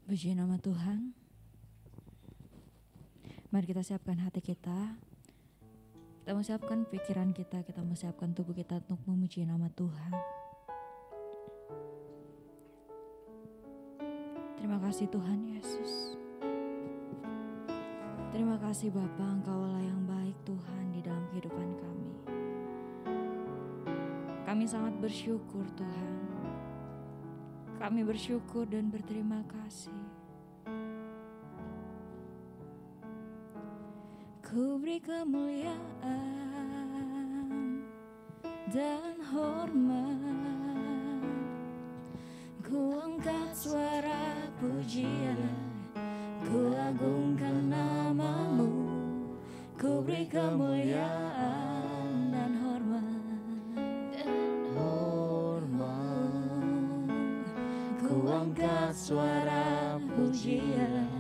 Puji nama Tuhan. Mari kita siapkan hati kita. Kita mau siapkan pikiran kita. Kita mau siapkan tubuh kita untuk memuji nama Tuhan. Terima kasih Tuhan Yesus. Terima kasih Bapa, Engkau Allah yang baik Tuhan di dalam kehidupan kami. Kami sangat bersyukur Tuhan. Kami bersyukur dan berterima kasih. Ku beri kemuliaan dan hormat. Ku angkat suara pujian, ku agungkan namamu. Ku beri kemuliaan dan hormat. Ku angkat suara pujian,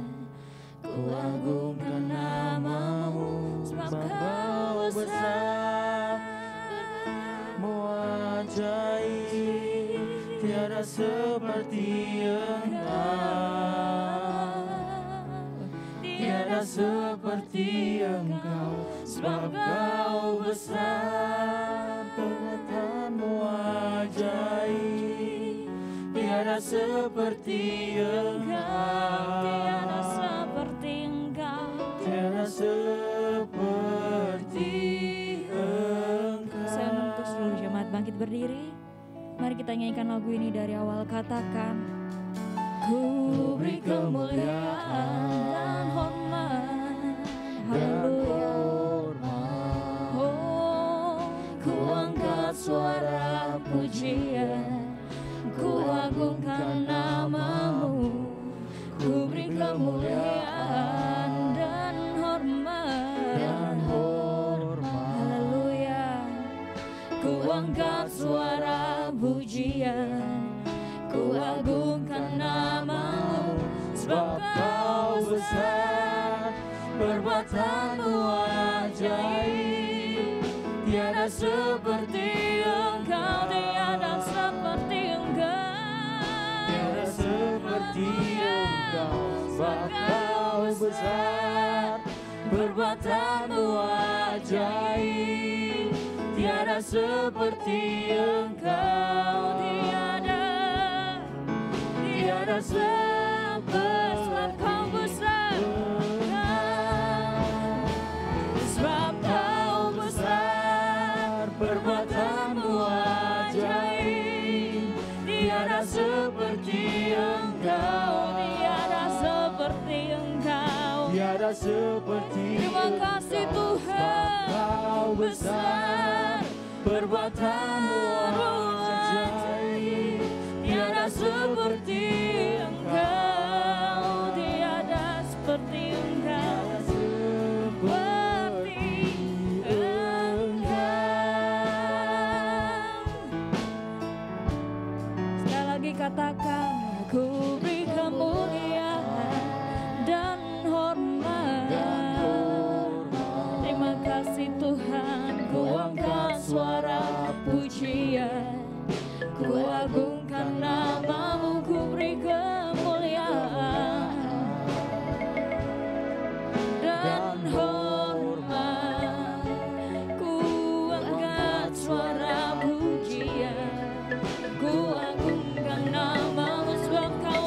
ku agungkan namamu. Sebab Kau besar, ajaib, tiada seperti Engkau, tiada seperti Engkau. Sebab Kau besar, perbuatan-Mu ajaib, tiada seperti Engkau, tiada seperti Engkau, tiada seperti Engkau. Saya menuntut seluruh jemaat bangkit berdiri. Mari kita nyanyikan lagu ini dari awal. Katakan, ku beri kemuliaan dan hormat. Haleluya. Oh, ku angkat suara pujian, ku agungkan namamu. Ku beri kemuliaan dan hormat. Haleluya. Ku angkat suara pujian, ku agungkan namamu. Sebab Kau besar, perbuatan-Mu ajaib, tiada seperti Engkau, tiada seperti Engkau, tiada seperti Engkau. Sebab Kau besar, perbuatan-Mu ajaib, tiada seperti Engkau, tiada seperti. Sebab Kau besar, sebab Kau besar, perbuatan-Mu ajaib, tiada seperti Engkau, tiada seperti Engkau, tiada seperti. Terima kasih Tuhan. Kau besar, perbuatan-Mu ajaib, tiada seperti Engkau, tiada seperti Engkau, seperti Engkau. Sekali lagi katakan, ku beri kemuliaan dan hormat. Terima kasih Tuhan. Ku angkat suara pujian, ku agungkan namamu. Ku beri kemuliaan dan hormat. Ku angkat suara pujian, ku agungkan namamu. Sebab Kau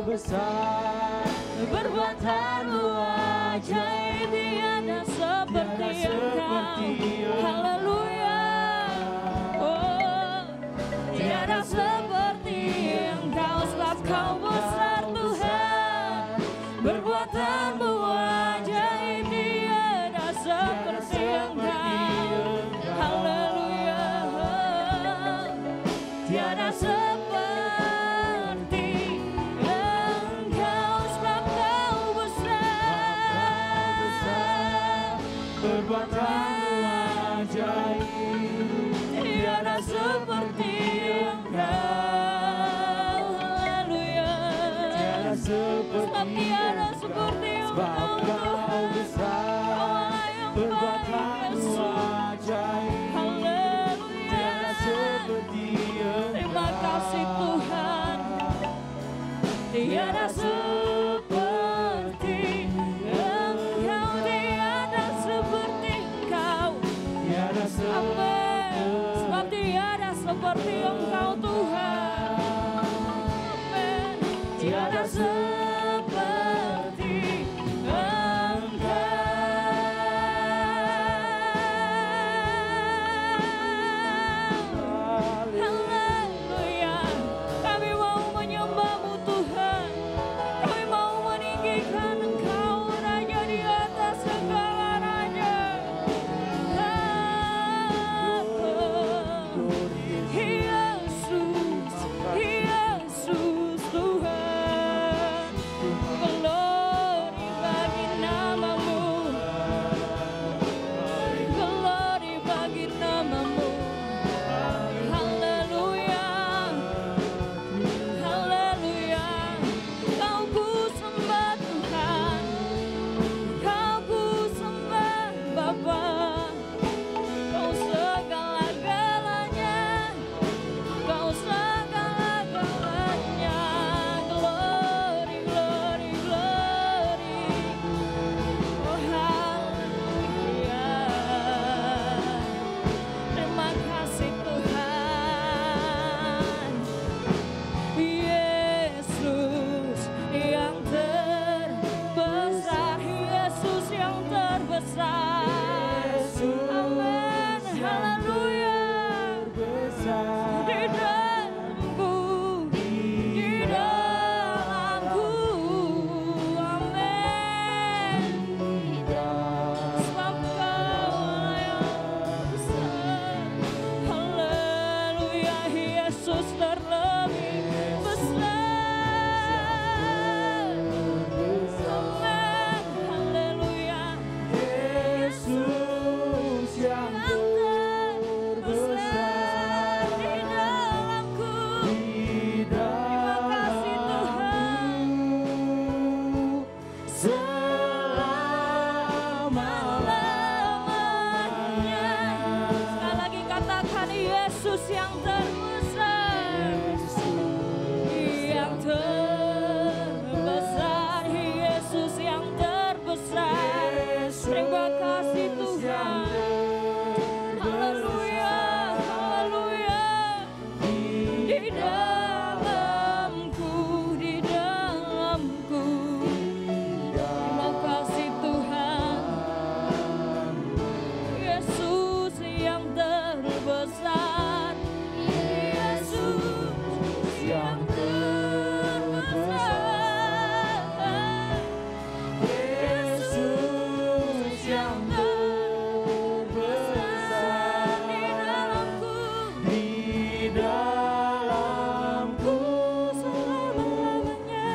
besar, perbuatan-Mu ajaib, tiada seperti Engkau. Haleluya. Oh, tiada seperti Engkau. Sebab Kau besar Tuhan, perbuatan-Mu ajaib, tiada seperti Engkau. Haleluya. Tiada seperti Engkau. Sebab Kau besar, perbuatan-Mu ajaib, tiada seperti Engkau. Haleluya. Tiada seperti. Tiada seperti Engkau. Kau besar, perbuatan-Mu ajaib. Haleluya. Tiada seperti Engkau. Terima kasih Tuhan. tiada seperti Engkau, tiada seperti Engkau. Amin. Sebab tiada seperti Engkau Tuhan. Amin. Tiada seperti Engkau. Haleluya. Kami mau menyembah-Mu Tuhan. Kami mau meninggikan Engkau, Raja di atas segala raja. Yesus, Yesus Tuhan. Glory bagi nama-Mu. Glory bagi nama-Mu. Haleluya. Haleluya. Kau ku sembah Tuhan. Kau ku sembah Bapa. Kau segala-galanya. Kau segala-galanya. Glory, glory, glory. Oh haleluya. Terima kasih Tuhan. Yesus yang terbesar, Yesus yang terbesar. Amin. Haleluya. Di dalamku, di dalamku. Amin. Sebab Kau yang besar. Haleluya. Yesus terlebih besar. Amin. Haleluya. Yesus yang terbesar di dalamku. di Terima kasih Tuhan. selama-lamanya. Sekali lagi katakan Yesus yang terbesar. Yang terbesar, Yesus yang terbesar. Terima kasih Tuhan. Haleluya, haleluya. Di dalamku, di dalamku. Terima kasih Tuhan. Yesus yang terbesar. Yesus yang terbesar. Yesus yang terbesar Di dalamku. di dalamku Selama-lamanya.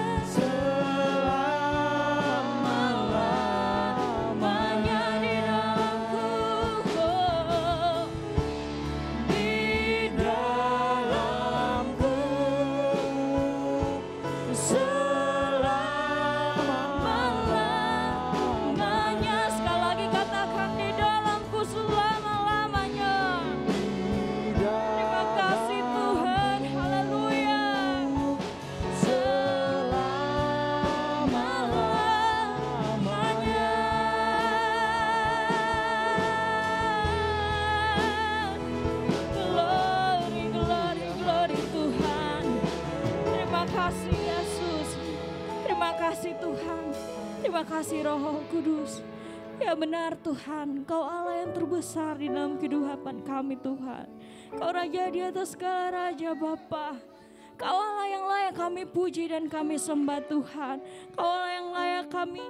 selama-lamanya. Di dalamku. Di dalamku Selama-lamanya. Sekali lagi katakan di dalamku selama-lamanya. Terima kasih Tuhan. Haleluya. Selama-lamanya. Glory, glory, glory Tuhan. Terima kasih Yesus. Terima kasih Tuhan. Terima kasih Roh Kudus. Ya benar Tuhan, Kau Allah yang terbesar di dalam kehidupan kami Tuhan. Kau Raja di atas segala raja Bapa. Kau Allah yang layak kami puji dan kami sembah Tuhan. Kau Allah yang layak kami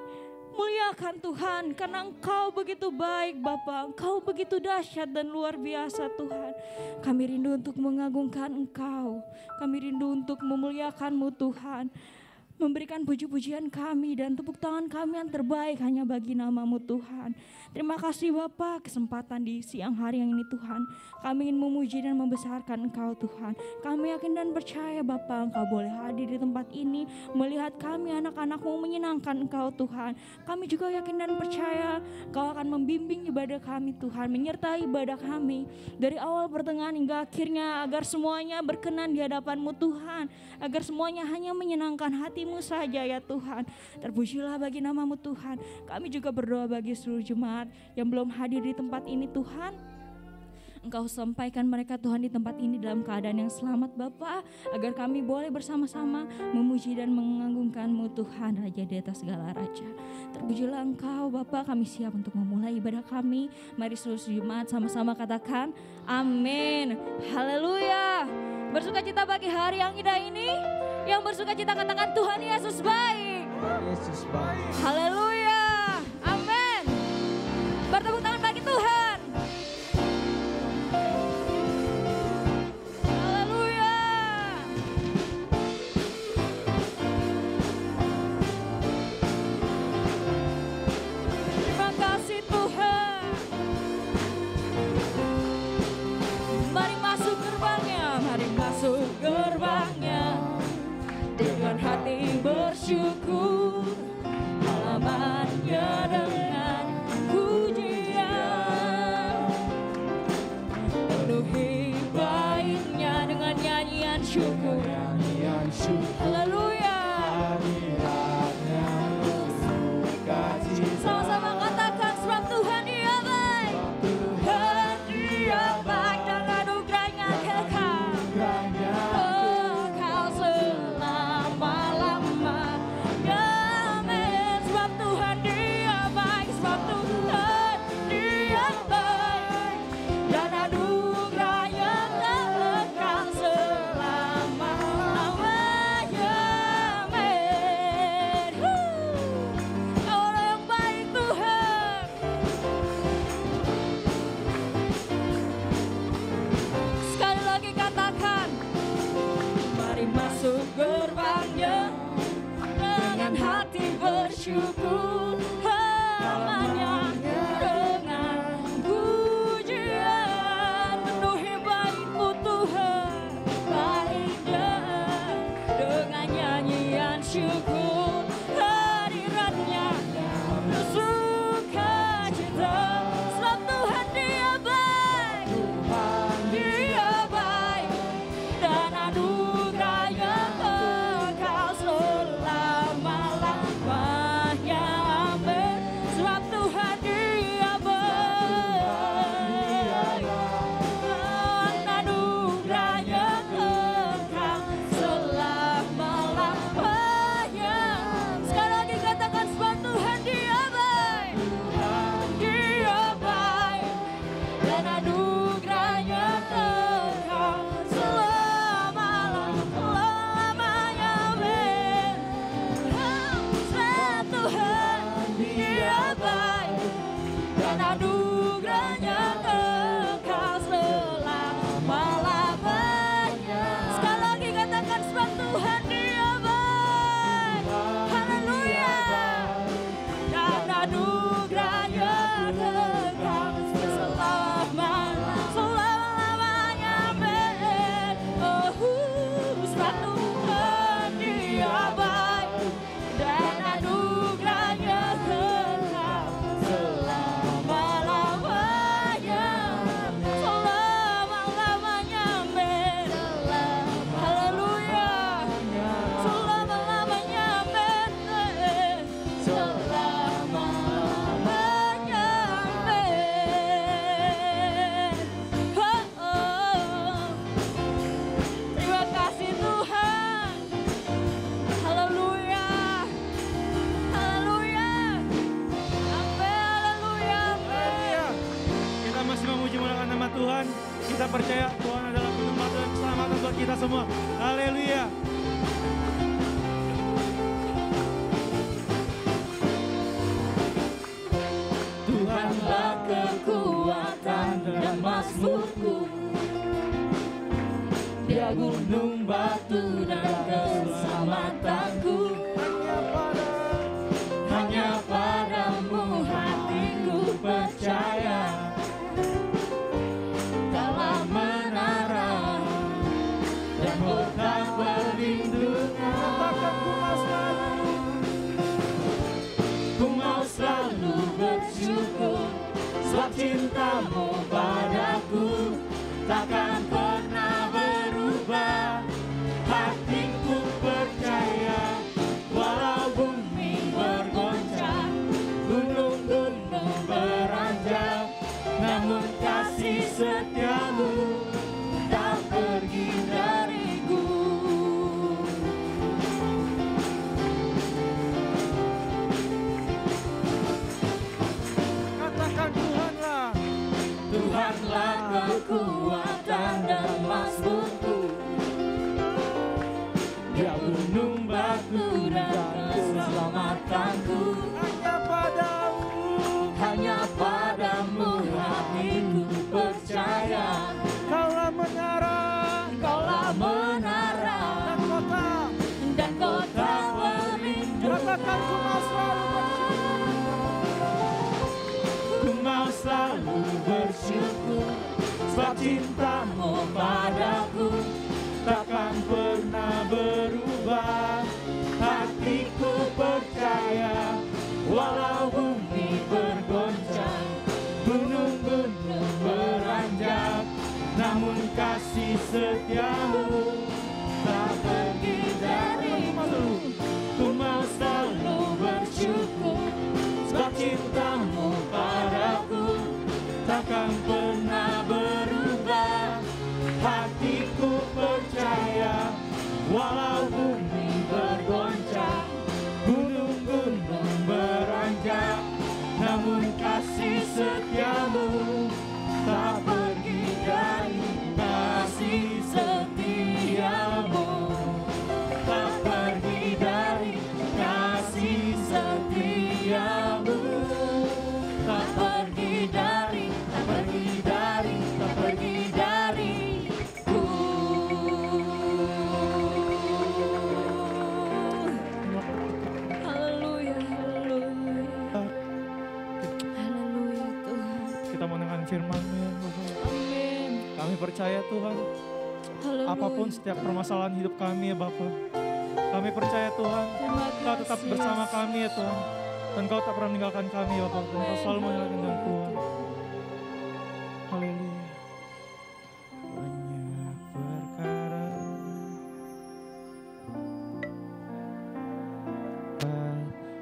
muliakan Tuhan. Karena Engkau begitu baik Bapa. Engkau begitu dahsyat dan luar biasa Tuhan. Kami rindu untuk mengagungkan Engkau. Kami rindu untuk memuliakan-Mu Tuhan. memberikan puji-pujian kami dan tepuk tangan kami yang terbaik hanya bagi nama-Mu Tuhan. Terima kasih Bapa, kesempatan di siang hari yang ini Tuhan. Kami ingin memuji dan membesarkan Engkau Tuhan. Kami yakin dan percaya Bapa, Engkau boleh hadir di tempat ini, melihat kami anak-anak-Mu menyenangkan Engkau Tuhan. Kami juga yakin dan percaya Engkau akan membimbing ibadah kami Tuhan, menyertai ibadah kami dari awal pertengahan hingga akhirnya, agar semuanya berkenan di hadapan-Mu Tuhan, agar semuanya hanya menyenangkan hati-Mu saja ya Tuhan. Terpujilah bagi nama-Mu Tuhan. Kami juga berdoa bagi seluruh jemaat yang belum hadir di tempat ini Tuhan. Engkau sampaikan mereka Tuhan di tempat ini dalam keadaan yang selamat Bapa, agar kami boleh bersama-sama memuji dan mengagungkan-Mu Tuhan, Raja di atas segala raja. Terpujilah Engkau Bapa, kami siap untuk memulai ibadah kami. Mari seluruh jemaat sama-sama katakan amin. Haleluya. Bersuka cita bagi hari yang indah ini. Yang bersuka cita katakan Tuhan Yesus baik. Yesus baik. Haleluya. Amin. Bertepuk tangan bagi Tuhan. Haleluya. Terima kasih Tuhan. Mari masuk gerbangnya, mari masuk gerbangnya. Dengan hati bersyukur, halamannya dengan pujian, penuhi baitnya dengan nyanyian syukur. Haleluya. Sama-sama katakan sebab Tuhan Dia baik. Tuhan Dia baik dan anugerahnya kekal. Gerbangnya dengan hati bersyukur, halamannya dengan pujian, penuhi bait-Mu Tuhan, baitnya dengan nyanyian syukur, hadiratnya bersuka cita, sebab Tuhan Dia baik, Dia baik dan anugerahnya Kita percaya Tuhan adalah penempatan dan keselamatan buat kita semua. Haleluya. Tuhanlah kekuatan dan mazmurku, Dia gunung batu dan keselamatanku. cintamu padaku takkan pernah berubah. Hatiku percaya walau bumi bergoncang, gunung-gunung beranjak, namun kasih setiamu tak pergi dariku. Katakan Tuhanlah. Tuhanlah kekuatan dan mazmurku, Dia gunung batu dan keselamatanku. Hanya padamu hatiku percaya. Kaulah menara Kaulah menara dan kota. dan kota pelindung. Katakan Ku mau selalu bersyukur, sebab cintamu padaku takkan pernah berubah. Hatiku percaya walau bumi bergoncang, gunung-gunung beranjak, namun kasih setiamu tak pergi dariku. Ku mau selalu bersyukur, sebab cintamu padaku takkan pernah berubah. Hatiku percaya walau bumi bergoncang, gunung-gunung beranjak, namun kasih setiamu tak pergi dari. Kasih setiamu tak pergi dari. Kasih setiamu tak pergi dari. Tak pergi dari. Tak pergi dariku. Haleluya, haleluya. Haleluya Tuhan. Kita mendengar firman-Mu ya Tuhan. Amin. Kami percaya Tuhan, Haleluya. apapun setiap permasalahan hidup kami ya Bapa, kami percaya Tuhan, Terima Kau tetap kasih, bersama Yesus. kami ya Tuhan. Dan Kau tak pernah meninggalkan kami ya Bapa, dan Kau selalu menyerahkan dengan Tuhan. Haleluya. Banyak perkara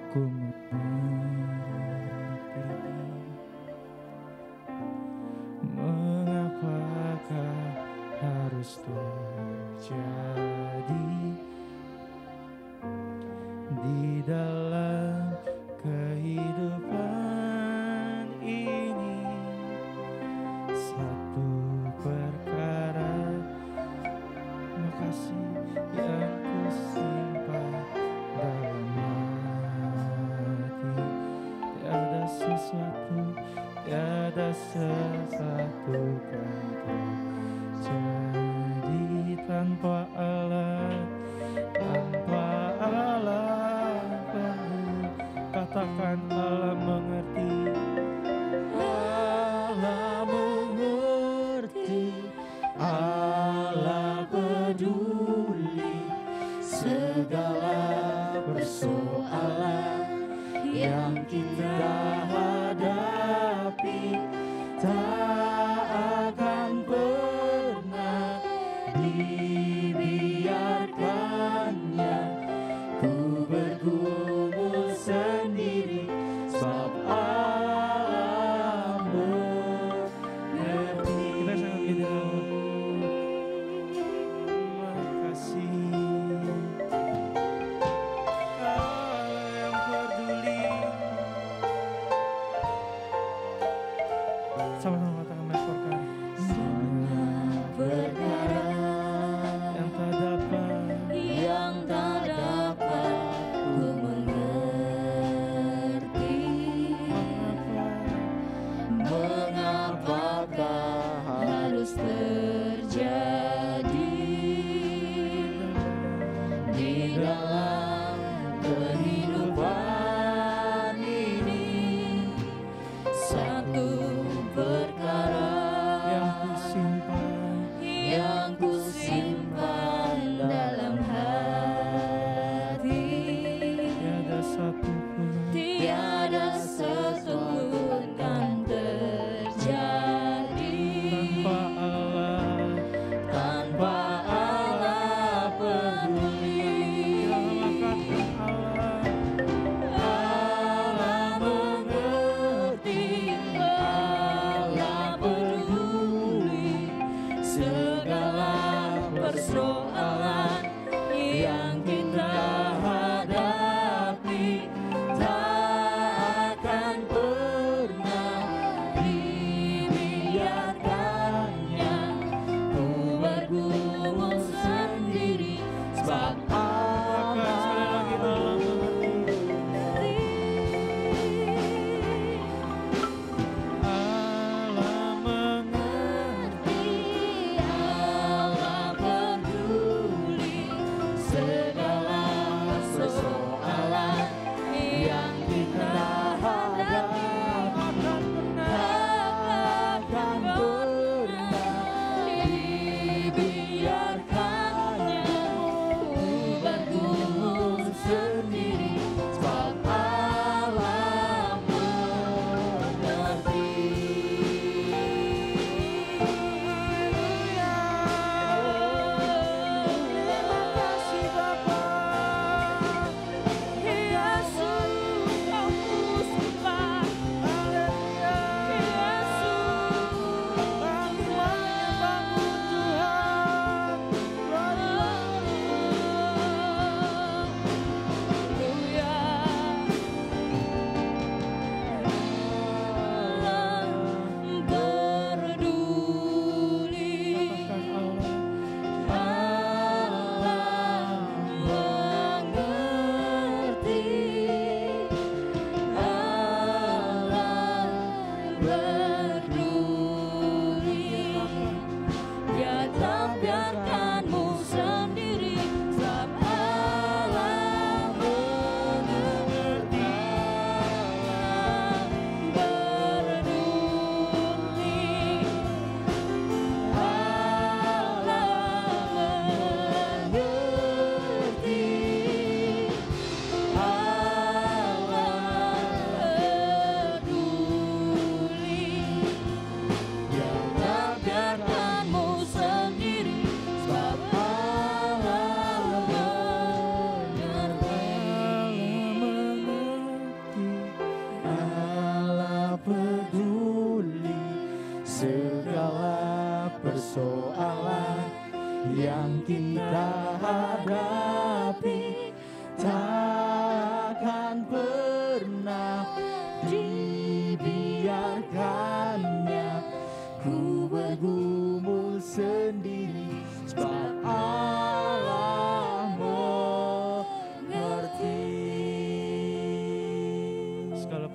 aku mengerti, mengapakah harus terjadi di dalam kehidupan ini. Satu perkara, makasih yang kusimpan dalam hati. Tiada sesuatu kan terjadi tanpa Allah, tanpa Allah penuh. Katakan Allah mengerti. Allah mengerti, Allah peduli segala persoalan yang kita hadapi. Tak akan pernah dibiarkannya ku bergumul sendiri, sebab Allah mengerti. Kita sangat gini makasih Kau yang peduli. Sama-sama katakan banyak perkara Perkara yang tak dapat yang tak dapat ku mengerti. Mengapakah harus terjadi di dalam kehidupan ini. Satu perkara yang kusimpan dalam hati. Tiada satu pun kan terjadi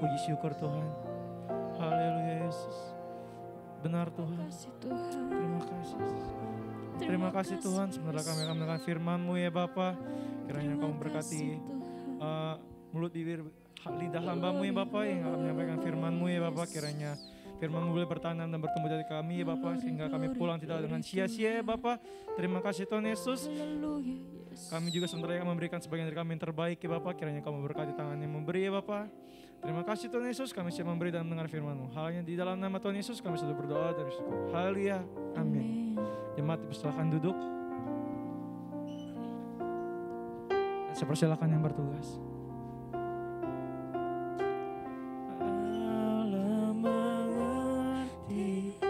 puji syukur Tuhan. Haleluya Yesus. Benar Tuhan. Kasih Tuhan. Terima kasih. Terima kasih Tuhan. Sebentar kami akan mendengar firman-Mu ya Bapa. Kiranya Kau memberkati mulut bibir lidah hamba-Mu ya Bapa yang akan menyampaikan firman-Mu ya Bapa. Kiranya firman-Mu boleh bertanam dan bertumbuh dari kami ya Bapa, sehingga kami pulang tidak dengan sia-sia ya Bapa. Terima kasih Tuhan Yesus. Kami juga sebentar akan memberikan sebagian dari kami yang terbaik ya Bapa. Kiranya Kau memberkati tangan yang memberi ya Bapa. Terima kasih Tuhan Yesus, kami siap memberi dan mendengar firman-Mu. Halnya di dalam nama Tuhan Yesus kami selalu berdoa dan bersyukur. Haleluya. Amin. Jemaat dipersilakan duduk. Dan saya persilakan yang bertugas. Allah mengerti,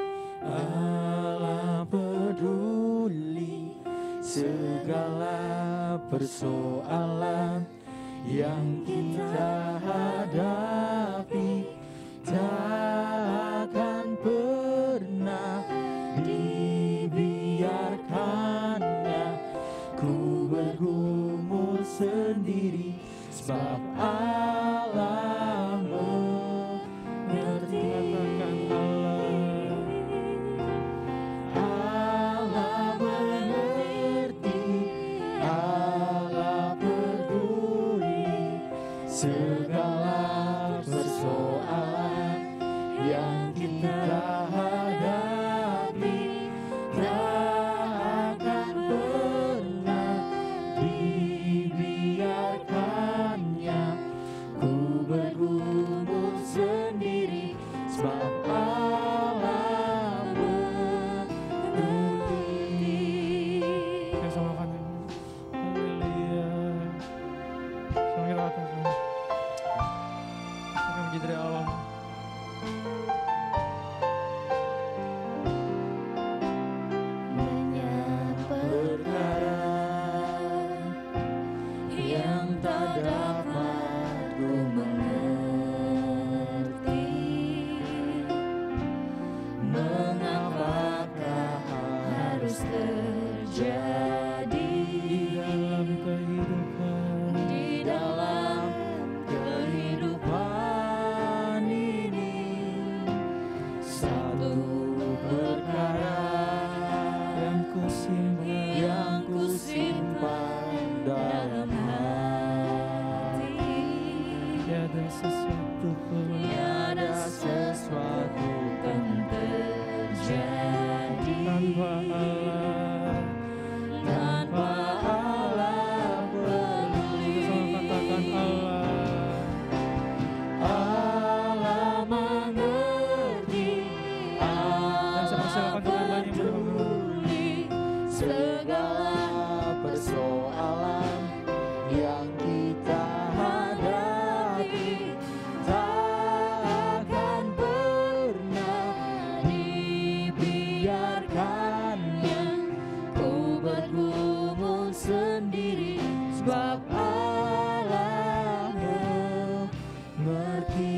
Allah peduli segala persoalan yang kita hadapi, tak akan pernah dibiarkannya ku bergumul sendiri, sebab Allah mengerti. Allah mengerti, Allah peduli segala persoalan yang kita hadapi, tak akan pernah dibiarkannya ku bergumul sendiri, sebab Allah mengerti. Kita samakan ya. Haleluya. Sama kita katakan. Akan menjadi dari awal. Banyak perkara yang tak dapat ku mengerti, mengapakah harus terjadi di dalam kehidupan ini. Satu perkara yang ku simpan dalam hati, Tiada sesuatu pun tiada sesuatu kan terjadi tanpa Allah. tanpa Allah peduli. Sama katakan Allah. Allah mengerti, Dan saya Allah persilakan teman-teman yang berdoa. peduli segala persoalan yang kita hadapi, tak akan pernah dibiarkannya ku bergumul sendiri, sebab Allah mengerti.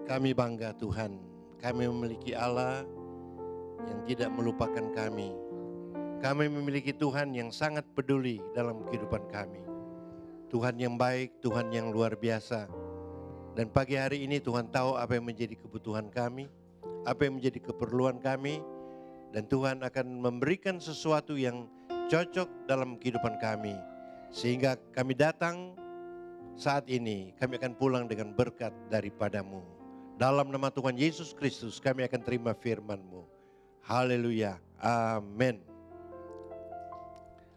Kami bangga Tuhan, kami memiliki Allah yang tidak melupakan kami. Kami memiliki Tuhan yang sangat peduli dalam kehidupan kami. Tuhan yang baik, Tuhan yang luar biasa. Dan pagi hari ini Tuhan tahu apa yang menjadi kebutuhan kami, apa yang menjadi keperluan kami. Dan Tuhan akan memberikan sesuatu yang cocok dalam kehidupan kami. Sehingga kami datang saat ini, kami akan pulang dengan berkat daripada-Mu. Dalam nama Tuhan Yesus Kristus kami akan terima firman-Mu. Haleluya. Amin.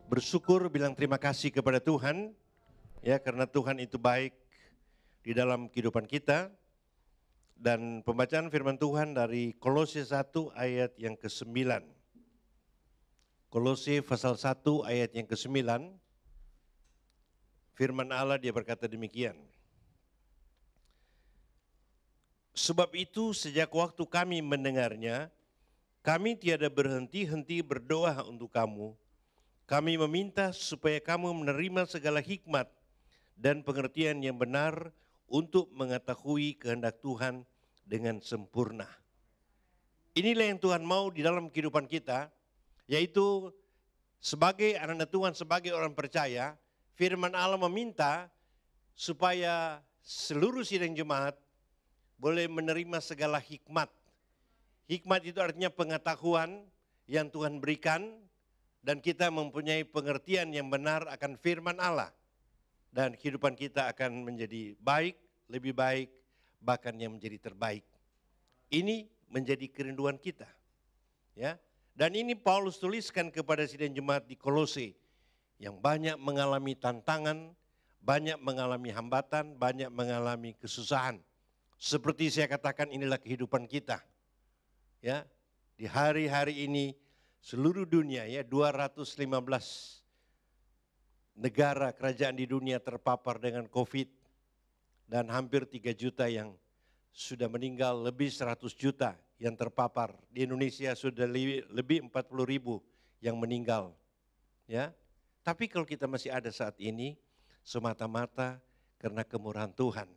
Bersyukur, bilang terima kasih kepada Tuhan. Ya, karena Tuhan itu baik di dalam kehidupan kita. Dan pembacaan firman Tuhan dari Kolose 1 ayat yang ke-9. Kolose pasal 1 ayat yang ke-9. Firman Allah dia berkata demikian. Sebab itu sejak waktu kami mendengarnya, kami tiada berhenti-henti berdoa untuk kamu. Kami meminta supaya kamu menerima segala hikmat dan pengertian yang benar untuk mengetahui kehendak Tuhan dengan sempurna. Inilah yang Tuhan mau di dalam kehidupan kita, yaitu sebagai anak Tuhan, sebagai orang percaya, firman Allah meminta supaya seluruh sidang jemaat boleh menerima segala hikmat. Hikmat itu artinya pengetahuan yang Tuhan berikan dan kita mempunyai pengertian yang benar akan firman Allah. Dan kehidupan kita akan menjadi baik, lebih baik, bahkan yang menjadi terbaik. Ini menjadi kerinduan kita. Ya. Dan ini Paulus tuliskan kepada sidang jemaat di Kolose yang banyak mengalami tantangan, banyak mengalami hambatan, banyak mengalami kesusahan. Seperti saya katakan, inilah kehidupan kita. Ya, di hari-hari ini seluruh dunia, ya, 215 negara kerajaan di dunia terpapar dengan COVID dan hampir 3 juta yang sudah meninggal, lebih 100 juta yang terpapar. Di Indonesia sudah lebih 40.000 yang meninggal. Ya, tapi kalau kita masih ada saat ini semata-mata karena kemurahan Tuhan.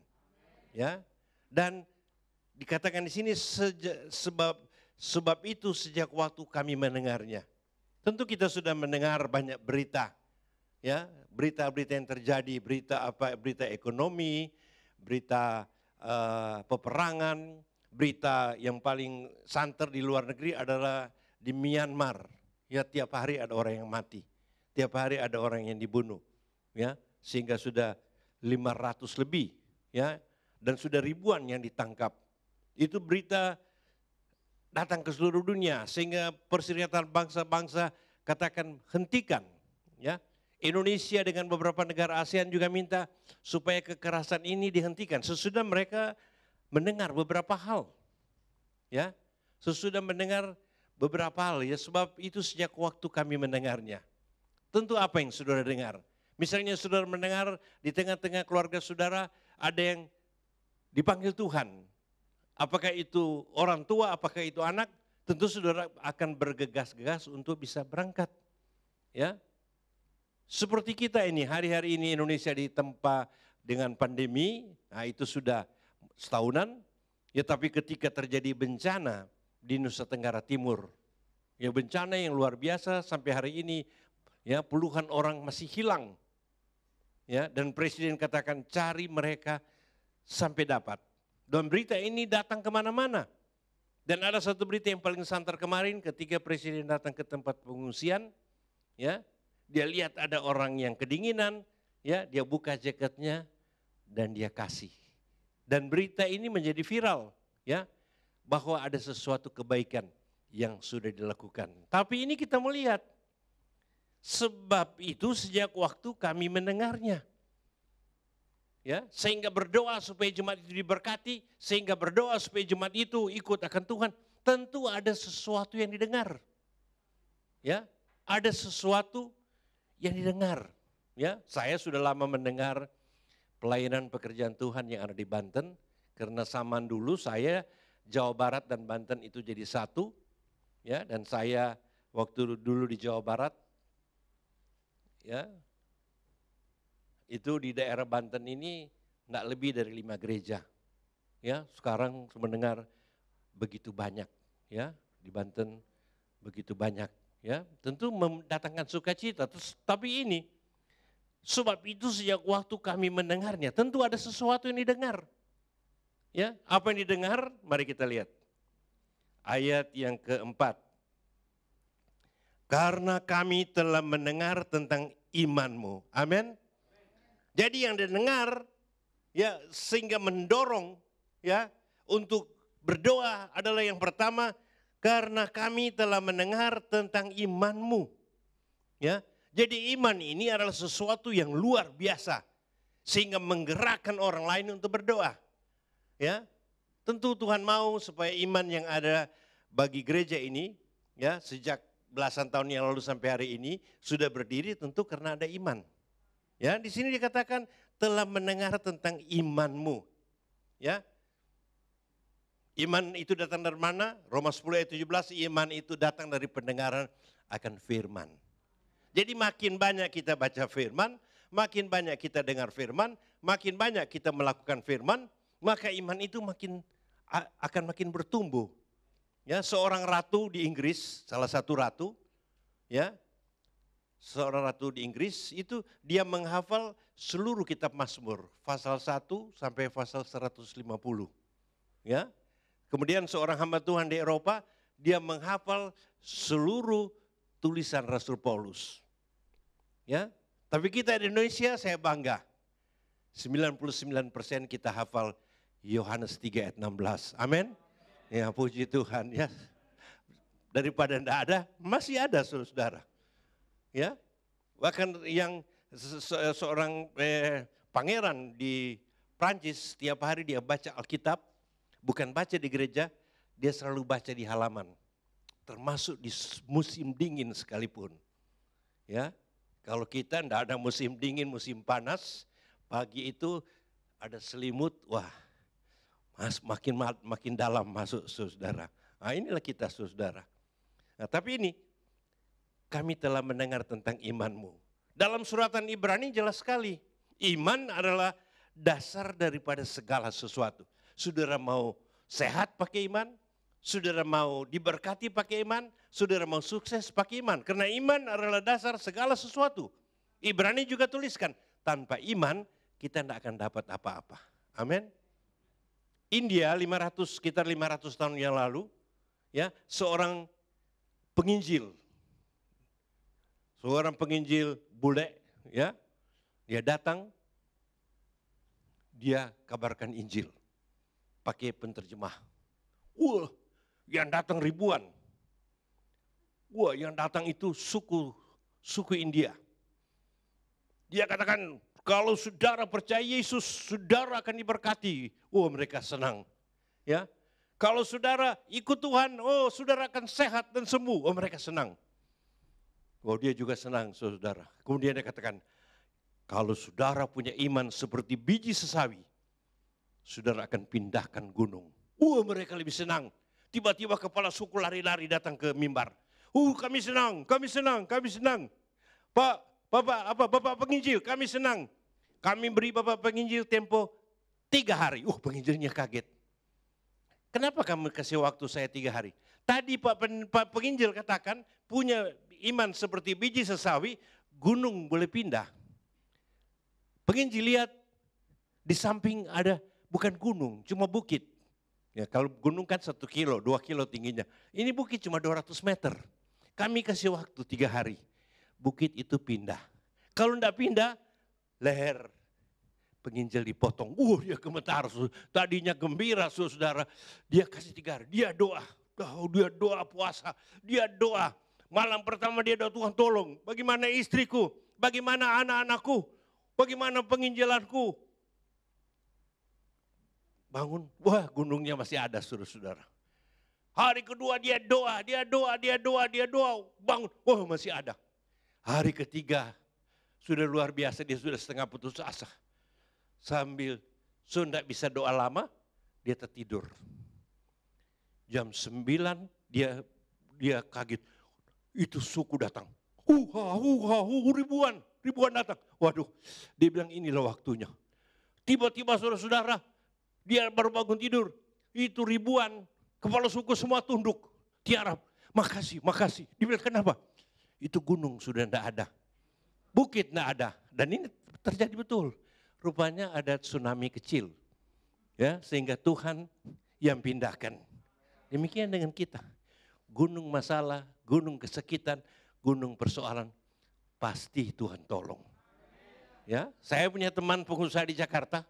Ya, dan dikatakan di sini sebab itu sejak waktu kami mendengarnya. Tentu kita sudah mendengar banyak berita. Ya, berita-berita yang terjadi, berita ekonomi, berita peperangan, berita yang paling santer di luar negeri adalah di Myanmar. Ya, tiap hari ada orang yang mati. Tiap hari ada orang yang dibunuh. Ya, sehingga sudah 500 lebih, ya, dan sudah ribuan yang ditangkap. Itu berita datang ke seluruh dunia sehingga Perserikatan Bangsa-Bangsa katakan hentikan, ya. Indonesia dengan beberapa negara ASEAN juga minta supaya kekerasan ini dihentikan. Sesudah mereka mendengar beberapa hal, ya, sesudah mendengar beberapa hal, ya, sebab itu sejak waktu kami mendengarnya. Tentu apa yang saudara dengar? Misalnya saudara mendengar di tengah-tengah keluarga saudara ada yang dipanggil Tuhan. Apakah itu orang tua, apakah itu anak? Tentu saudara akan bergegas-gegas untuk bisa berangkat, ya. Seperti kita ini, hari-hari ini Indonesia ditempa dengan pandemi, nah itu sudah setahunan, ya, tapi ketika terjadi bencana di Nusa Tenggara Timur, ya, bencana yang luar biasa sampai hari ini, ya, puluhan orang masih hilang, ya, dan Presiden katakan cari mereka sampai dapat. Dan berita ini datang kemana-mana. Dan ada satu berita yang paling santer kemarin ketika Presiden datang ke tempat pengungsian, ya, dia lihat ada orang yang kedinginan, ya, dia buka jaketnya dan dia kasih. Dan berita ini menjadi viral, ya, bahwa ada sesuatu kebaikan yang sudah dilakukan. Tapi ini kita melihat, sebab itu sejak waktu kami mendengarnya. Ya, sehingga berdoa supaya jemaat itu diberkati, sehingga berdoa supaya jemaat itu ikut akan Tuhan. Tentu ada sesuatu yang didengar. Ya, ada sesuatu yang didengar. Ya, saya sudah lama mendengar pelayanan pekerjaan Tuhan yang ada di Banten, karena zaman dulu saya Jawa Barat dan Banten itu jadi satu, ya, dan saya waktu dulu di Jawa Barat, ya, itu di daerah Banten ini enggak lebih dari 5 gereja, ya. Sekarang mendengar begitu banyak, ya, di Banten begitu banyak, ya. Tentu mendatangkan sukacita, tapi ini sebab itu sejak waktu kami mendengarnya, tentu ada sesuatu yang didengar. Ya, apa yang didengar? Mari kita lihat. Ayat yang keempat. Karena kami telah mendengar tentang imanmu. Amin. Jadi yang didengar, ya, sehingga mendorong, ya, untuk berdoa adalah yang pertama, karena kami telah mendengar tentang imanmu. Ya. Jadi iman ini adalah sesuatu yang luar biasa sehingga menggerakkan orang lain untuk berdoa. Ya, tentu Tuhan mau supaya iman yang ada bagi gereja ini, ya, sejak belasan tahun yang lalu sampai hari ini sudah berdiri tentu karena ada iman. Ya, di sini dikatakan telah mendengar tentang imanmu. Ya. Iman itu datang dari mana? Roma 10 ayat 17, iman itu datang dari pendengaran akan firman. Jadi makin banyak kita baca firman, makin banyak kita dengar firman, makin banyak kita melakukan firman, maka iman itu makin akan makin bertumbuh. Ya, seorang ratu di Inggris, salah satu ratu, ya, seorang ratu di Inggris itu dia menghafal seluruh kitab Mazmur, pasal 1 sampai pasal 150. Ya. Kemudian seorang hamba Tuhan di Eropa, dia menghafal seluruh tulisan Rasul Paulus. Ya. Tapi kita di Indonesia saya bangga. 99% kita hafal Yohanes 3 ayat 16. Amin. Ya, puji Tuhan ya. Daripada tidak ada, masih ada saudara. Ya, bahkan yang seorang pangeran di Prancis setiap hari dia baca Alkitab, bukan baca di gereja, dia selalu baca di halaman. Termasuk di musim dingin sekalipun. Ya, kalau kita tidak ada musim dingin, musim panas, pagi itu ada selimut, wah, makin dalam masuk saudara. Nah, inilah kita saudara. Nah, tapi ini kami telah mendengar tentang imanmu. Dalam suratan Ibrani jelas sekali, iman adalah dasar daripada segala sesuatu. Saudara mau sehat pakai iman, saudara mau diberkati pakai iman, saudara mau sukses pakai iman. Karena iman adalah dasar segala sesuatu. Ibrani juga tuliskan, tanpa iman kita tidak akan dapat apa-apa. Amin. India sekitar 500 tahun yang lalu, ya, seorang penginjil bule, ya, dia datang, dia kabarkan Injil pakai penterjemah. Wah, yang datang ribuan. Wah, yang datang itu suku India. Dia katakan, kalau saudara percaya Yesus, saudara akan diberkati. Oh, mereka senang. Ya, kalau saudara ikut Tuhan, oh saudara akan sehat dan sembuh. Oh, mereka senang. Oh, dia juga senang, saudara. Kemudian dia katakan, kalau saudara punya iman seperti biji sesawi, saudara akan pindahkan gunung. Mereka lebih senang. Tiba-tiba kepala suku lari-lari datang ke mimbar. Kami senang. Pak, Bapak penginjil, kami senang. Kami beri Bapak penginjil tempo 3 hari. Penginjilnya kaget. Kenapa kamu kasih waktu saya 3 hari? Tadi Pak penginjil katakan punya iman seperti biji sesawi, gunung boleh pindah. Penginjil lihat di samping ada bukan gunung, cuma bukit. Ya, kalau gunung kan 1 kilo, 2 kilo tingginya. Ini bukit cuma 200 meter. Kami kasih waktu 3 hari. Bukit itu pindah. Kalau tidak pindah, leher penginjil dipotong. Dia gemetar. Tadinya gembira saudara. Dia kasih 3 hari. Dia doa. Dia doa puasa. Dia doa. Malam pertama dia doa, Tuhan tolong. Bagaimana istriku? Bagaimana anak-anakku? Bagaimana penginjilanku? Bangun. Gunungnya masih ada saudara-saudara. Hari kedua dia doa. Bangun. Masih ada. Hari ketiga, sudah luar biasa, dia sudah setengah putus asa. Sambil tidak bisa doa lama, dia tertidur. Jam 9 dia kaget, itu suku datang. Ribuan datang. Waduh, dia bilang inilah waktunya. Tiba-tiba saudara-saudara, dia baru bangun tidur. Itu ribuan, kepala suku semua tunduk. Tiarap, makasih. Dia bilang kenapa? Itu gunung sudah tidak ada. Bukit tidak ada. Dan ini terjadi betul. Rupanya ada tsunami kecil. Ya, sehingga Tuhan yang pindahkan. Demikian dengan kita. Gunung masalah, gunung kesakitan, gunung persoalan. Pasti Tuhan tolong. Ya, saya punya teman pengusaha di Jakarta.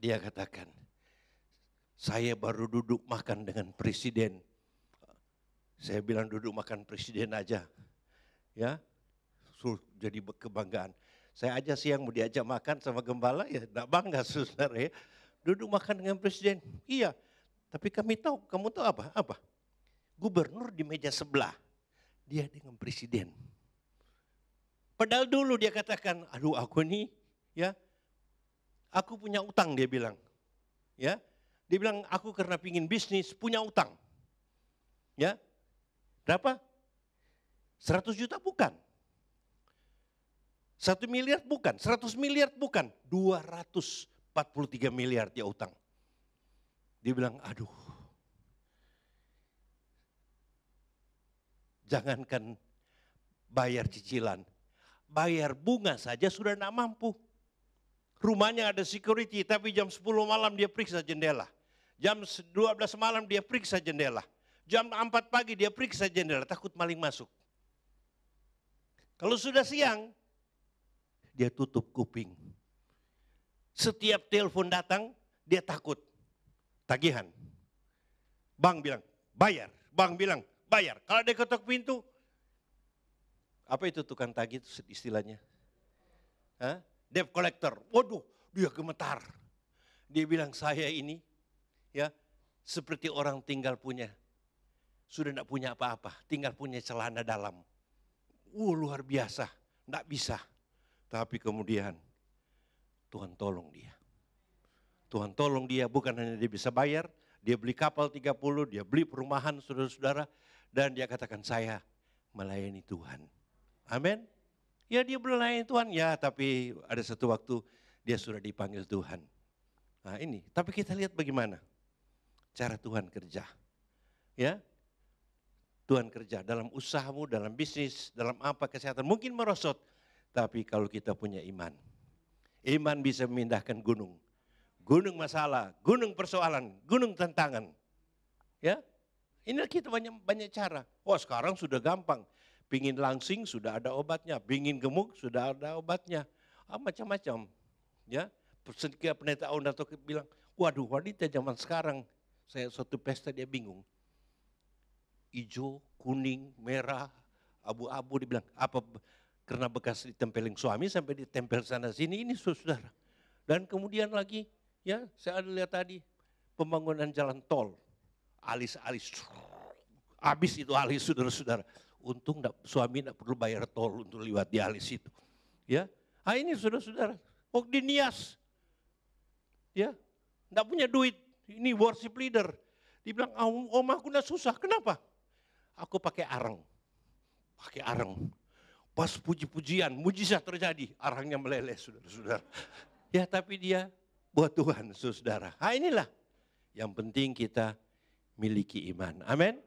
Dia katakan, saya baru duduk makan dengan presiden. Saya bilang duduk makan presiden aja, ya, jadi kebanggaan. Saya aja siang mau diajak makan sama gembala, ya tidak bangga saudara ya. Duduk makan dengan presiden, iya. Tapi kamu tahu apa? Apa? Gubernur di meja sebelah, dia dengan presiden. Padahal dulu dia katakan, aduh aku nih, ya, aku punya utang dia bilang, ya. Dia bilang aku karena pingin bisnis punya utang, ya. Berapa? 100 juta bukan. 1 miliar bukan. 100 miliar bukan. 243 miliar dia utang. Dia bilang, aduh, jangankan bayar cicilan, bayar bunga saja sudah tidak mampu. Rumahnya ada security, tapi jam 10 malam dia periksa jendela. Jam 12 malam dia periksa jendela. Jam 4 pagi dia periksa jendela, takut maling masuk. Kalau sudah siang, dia tutup kuping. Setiap telepon datang, dia takut. Tagihan. Bank bilang, bayar. Bank bilang, bayar. Kalau dia ketok pintu, apa itu tukang tagih itu istilahnya? Hah? Debt collector. Waduh, dia gemetar. Dia bilang, saya ini ya seperti orang tinggal punya, sudah tidak punya apa-apa, tinggal punya celana dalam. Luar biasa, tidak bisa. Tapi kemudian Tuhan tolong dia. Tuhan tolong dia, bukan hanya dia bisa bayar, dia beli kapal 30, dia beli perumahan saudara-saudara, dan dia katakan saya melayani Tuhan. Amin. Ya dia melayani Tuhan, ya tapi ada satu waktu dia sudah dipanggil Tuhan. Nah ini, tapi kita lihat bagaimana cara Tuhan kerja. Ya, Tuhan kerja dalam usahamu, dalam bisnis, dalam apa kesehatan, mungkin merosot. Tapi kalau kita punya iman, iman bisa memindahkan gunung. Gunung masalah, gunung persoalan, gunung tantangan. Ya, ini kita banyak cara. Wah sekarang sudah gampang. Pingin langsing sudah ada obatnya, pingin gemuk sudah ada obatnya. Macam-macam. Ya, setiap pendeta Ondato bilang, waduh wanita zaman sekarang, saya suatu pesta dia bingung. Hijau, kuning, merah, abu-abu, dia bilang apa karena bekas ditempelin suami sampai ditempel sana sini, ini saudara. Dan kemudian lagi, ya saya ada lihat tadi pembangunan jalan tol, alis-alis, habis itu alis saudara-saudara. Untung suami tidak perlu bayar tol untuk lewat di alis itu. Ya, ini saudara-saudara, di Nias, ya, tidak punya duit, ini worship leader. Dia bilang, om aku tidak susah, kenapa? Aku pakai arang. Pas puji-pujian, mujizat terjadi, arangnya meleleh saudara-saudara. Ya tapi dia buat Tuhan saudara. Inilah yang penting kita miliki iman. Amin.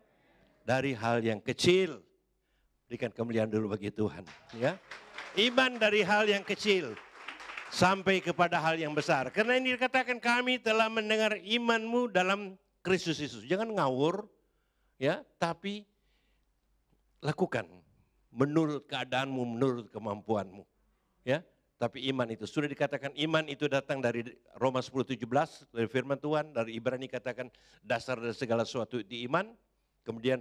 Dari hal yang kecil, berikan kemuliaan dulu bagi Tuhan. Ya, iman dari hal yang kecil sampai kepada hal yang besar. Karena ini dikatakan kami telah mendengar imanmu dalam Kristus Yesus. Jangan ngawur, ya, tapi lakukan menurut keadaanmu, menurut kemampuanmu. Ya, tapi iman itu sudah dikatakan iman itu datang dari Roma 10:17 dari firman Tuhan, dari Ibrani katakan dasar dari segala sesuatu di iman. Kemudian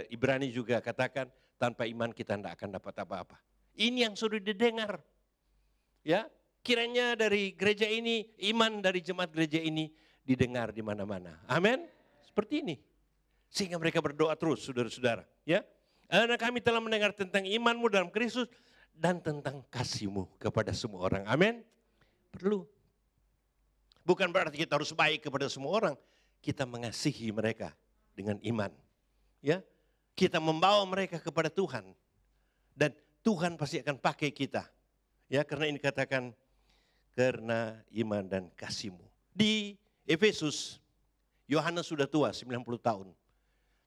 Ibrani juga katakan tanpa iman kita tidak akan dapat apa-apa. Ini yang sudah didengar. Ya, kiranya dari gereja ini, iman dari jemaat gereja ini didengar di mana-mana. Amin. Seperti ini. Sehingga mereka berdoa terus, saudara-saudara. Ya, karena kami telah mendengar tentang imanmu dalam Kristus dan tentang kasihmu kepada semua orang. Amin. Perlu. Bukan berarti kita harus baik kepada semua orang. Kita mengasihi mereka dengan iman. Ya, kita membawa mereka kepada Tuhan. Dan Tuhan pasti akan pakai kita. Ya, karena ini katakan karena iman dan kasihmu. Di Efesus, Yohanes sudah tua 90 tahun.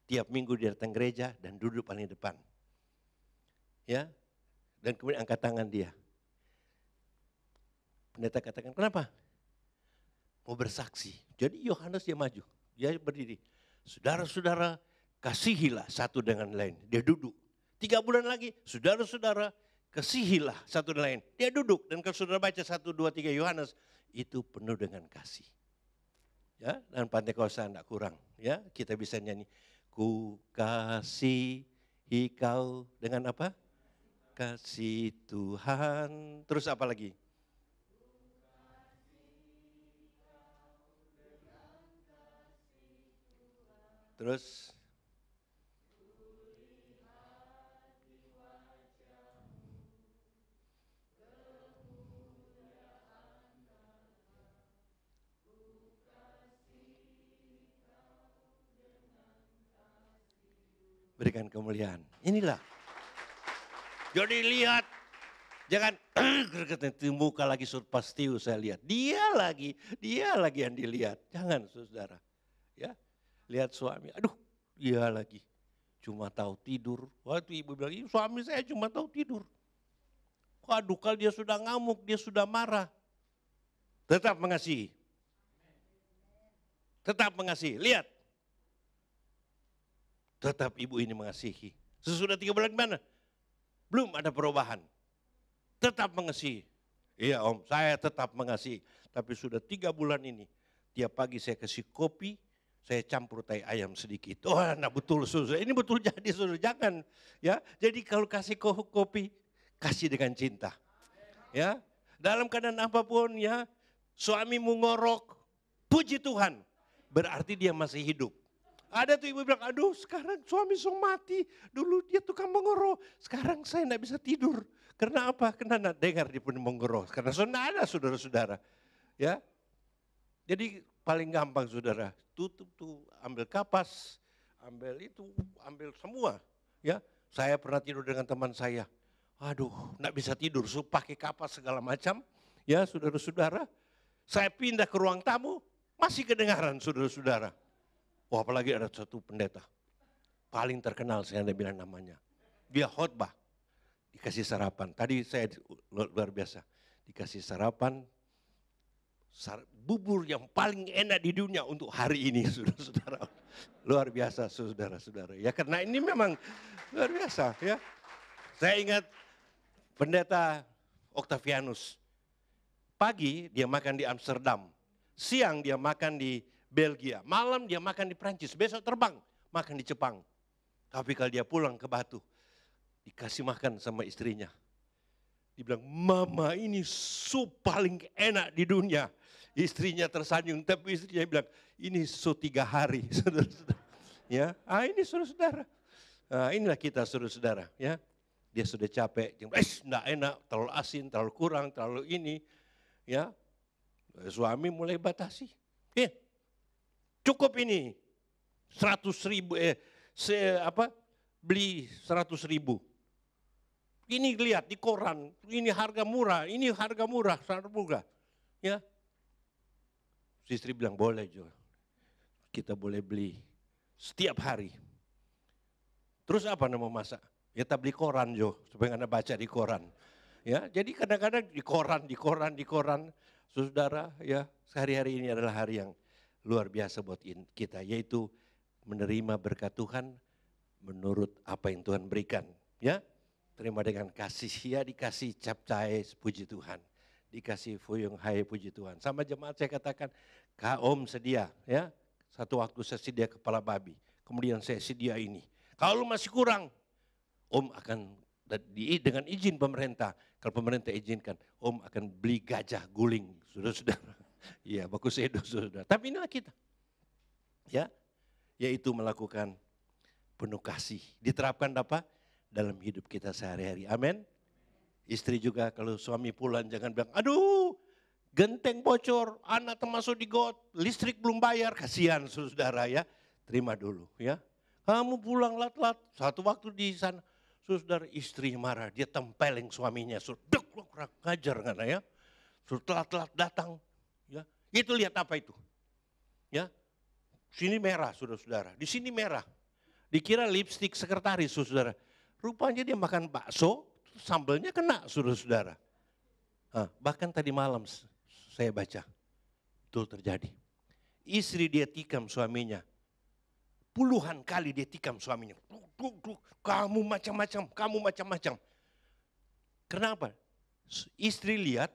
Tiap minggu dia datang gereja dan duduk paling depan. Ya, dan kemudian angkat tangan dia. Pendeta katakan, kenapa? Mau bersaksi. Jadi Yohanes dia maju, dia berdiri. Saudara-saudara, kasihilah satu dengan lain. Dia duduk. 3 bulan lagi, saudara-saudara, kasihilah satu dengan lain. Dia duduk. Dan kalau saudara baca 1, 2, 3 Yohanes, itu penuh dengan kasih. Ya, dan Pantekosta tidak kurang. Ya, kita bisa nyanyi. Ku kasihi kau dengan apa? Kasih Tuhan. Terus apa lagi? Terus berikan kemuliaan. Inilah. Jadi lihat, jangan itu muka lagi surpastiu saya lihat. Dia lagi yang dilihat. Jangan saudara. Ya, lihat suami, aduh iya lagi. Cuma tahu tidur. Waktu ibu bilang, suami saya cuma tahu tidur. Waduh, kalau dia sudah ngamuk, dia sudah marah. Tetap mengasihi. Tetap mengasihi. Lihat. Tetap ibu ini mengasihi. Sesudah 3 bulan gimana? Belum ada perubahan. Tetap mengasihi. Iya om, saya tetap mengasihi. Tapi sudah 3 bulan ini, tiap pagi saya kasih kopi, saya campur tai ayam sedikit. Oh, nah betul saudara. Ini betul jadi saudara. Jangan ya. Jadi kalau kasih kopi, kasih dengan cinta. Ya, dalam keadaan apapun ya, suamimu ngorok, puji Tuhan, berarti dia masih hidup. Ada tuh ibu bilang, aduh sekarang suami so mati, dulu dia tukang mengorok, sekarang saya enggak bisa tidur. Karena apa? Karena enggak dengar dia pun mengorok, karena sudah ada saudara-saudara. Ya, jadi paling gampang saudara, tutup tuh, ambil kapas, ambil itu, ambil semua. Ya, saya pernah tidur dengan teman saya. Aduh, enggak bisa tidur, pakai kapas segala macam. Ya, saudara-saudara, saya pindah ke ruang tamu, masih kedengaran saudara-saudara. Wah, apalagi ada satu pendeta, paling terkenal saya tidak bilang namanya. Dia khotbah, dikasih sarapan. Tadi saya luar biasa, dikasih sarapan, bubur yang paling enak di dunia untuk hari ini, saudara-saudara. Luar biasa, saudara-saudara. Ya, karena ini memang luar biasa. Ya, saya ingat pendeta Octavianus. Pagi dia makan di Amsterdam, siang dia makan di Belgia, malam dia makan di Prancis, besok terbang makan di Jepang. Tapi kalau dia pulang ke Batu, dikasih makan sama istrinya. Dibilang, mama ini sup paling enak di dunia. Istrinya tersanjung, tapi istrinya bilang, ini sup 3 hari. Saudara-saudara. Ya, ini saudara-saudara. Nah, inilah kita saudara-saudara. Ya, dia sudah capek, enggak enak, terlalu asin, terlalu kurang, terlalu ini. Ya, suami mulai batasi. Cukup ini, 100.000, beli 100.000. Ini lihat di koran, ini harga murah, sangat murah. Ya, istri bilang boleh juga, kita boleh beli setiap hari. Terus apa nama masak? Ya kita beli koran Jo, supaya Anda baca di koran. Ya, jadi kadang-kadang di koran, saudara. Ya, hari-hari ini adalah hari yang luar biasa buat kita, yaitu menerima berkat Tuhan menurut apa yang Tuhan berikan. Ya, terima dengan kasih, ya dikasih capcay puji Tuhan, dikasih fuyung hai puji Tuhan. Sama jemaat saya katakan, Om sedia, ya satu waktu saya sedia kepala babi, kemudian saya sedia ini. Kalau masih kurang, Om akan dengan izin pemerintah, kalau pemerintah izinkan, Om akan beli gajah guling, saudara-saudara. Iya, bagus edo saudara. Tapi inilah kita, ya, yaitu melakukan penuh kasih. Diterapkan apa? Dalam hidup kita sehari-hari. Amin. Istri juga kalau suami pulang jangan bilang, aduh genteng bocor, anak termasuk di got, listrik belum bayar, kasihan saudara ya. Terima dulu ya. Kamu pulang lat-lat, satu waktu di sana, saudara istri marah, dia tempeleng suaminya, sudah kurang ngajar kan ya. Sudah telat-telat datang, ya. Itu lihat apa itu? Ya. Sini merah saudara-saudara, di sini merah. Dikira lipstik sekretaris saudara. Rupanya dia makan bakso, sambalnya kena saudara-saudara. Bahkan tadi malam saya baca, betul terjadi. Istri dia tikam suaminya. Puluhan kali dia tikam suaminya. Kamu macam-macam. Kenapa? Istri lihat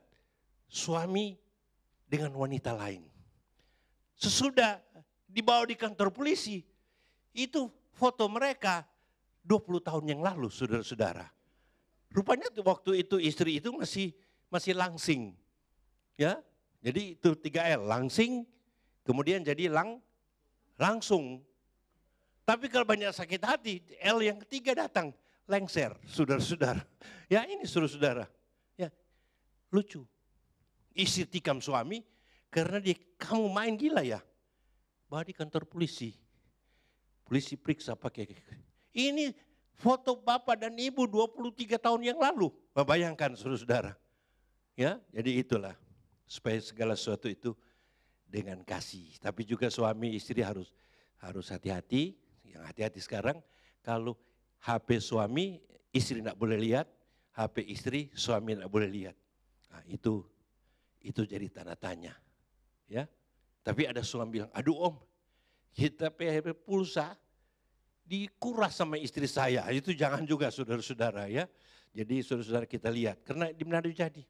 suami dengan wanita lain. Sesudah dibawa di kantor polisi, itu foto mereka 20 tahun yang lalu, saudara-saudara. Rupanya waktu itu istri itu masih langsing. Ya, jadi itu 3L, langsing, kemudian jadi langsung. Tapi kalau banyak sakit hati, L yang ketiga datang, lengser, saudara-saudara. Ya ini saudara-saudara. Ya, lucu. Istri tikam suami, karena kamu main gila ya. Bawa di kantor polisi. Polisi periksa pakai. Ini foto bapak dan ibu 23 tahun yang lalu. Bayangkan saudara-saudara. Ya, jadi itulah. Supaya segala sesuatu itu dengan kasih. Tapi juga suami istri harus hati-hati. Yang hati-hati sekarang kalau HP suami istri tidak boleh lihat, HP istri suami tidak boleh lihat. Nah, itu jadi tanda tanya. Ya. Tapi ada suami bilang, aduh om, kita PHP pulsa dikuras sama istri saya. Itu jangan juga saudara-saudara ya. Jadi saudara-saudara kita lihat, karena di Manado jadi.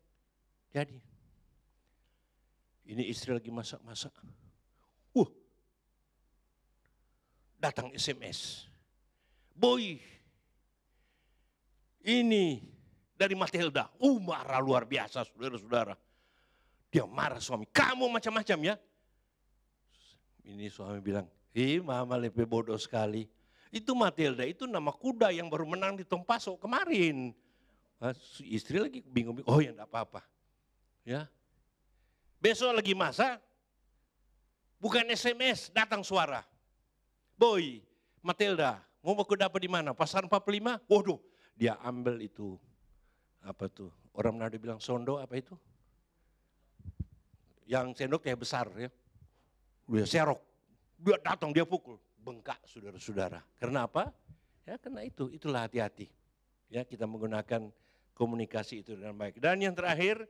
Ini istri lagi masak-masak. Datang SMS. Boy, ini dari Matilda. Marah luar biasa saudara-saudara. Dia marah suami, kamu macam-macam ya. Ini suami bilang, mama lebih bodoh sekali. Itu Matilda, itu nama kuda yang baru menang di Tompaso kemarin. Istri lagi bingung, oh ya enggak apa-apa. Ya. Besok lagi masak, bukan SMS, datang suara. Boy, Matilda, mau kuda apa di mana? Pasar 45? Waduh, dia ambil itu. Apa tuh? Orang Manado bilang sondo apa itu? Yang sendok kayak besar ya. Dia serok, dia datang, dia pukul. Bengkak saudara-saudara. Karena apa? Ya karena itulah hati-hati. Ya kita menggunakan komunikasi itu dengan baik. Dan yang terakhir,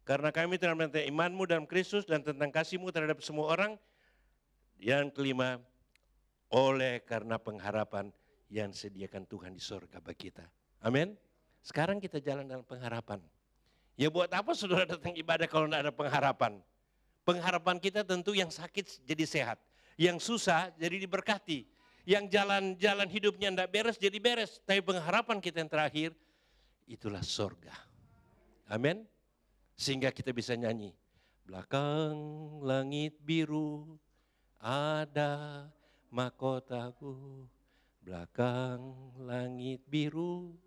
karena kami telah mencintai imanmu dalam Kristus dan tentang kasihmu terhadap semua orang. Yang kelima, oleh karena pengharapan yang sediakan Tuhan di surga bagi kita. Amin. Sekarang kita jalan dalam pengharapan. Ya buat apa saudara datang ibadah kalau tidak ada pengharapan? Pengharapan kita tentu yang sakit jadi sehat. Yang susah jadi diberkati. Yang jalan hidupnya tidak beres jadi beres. Tapi pengharapan kita yang terakhir, itulah surga. Amin. Sehingga kita bisa nyanyi. Belakang langit biru ada mahkotaku. Belakang langit biru.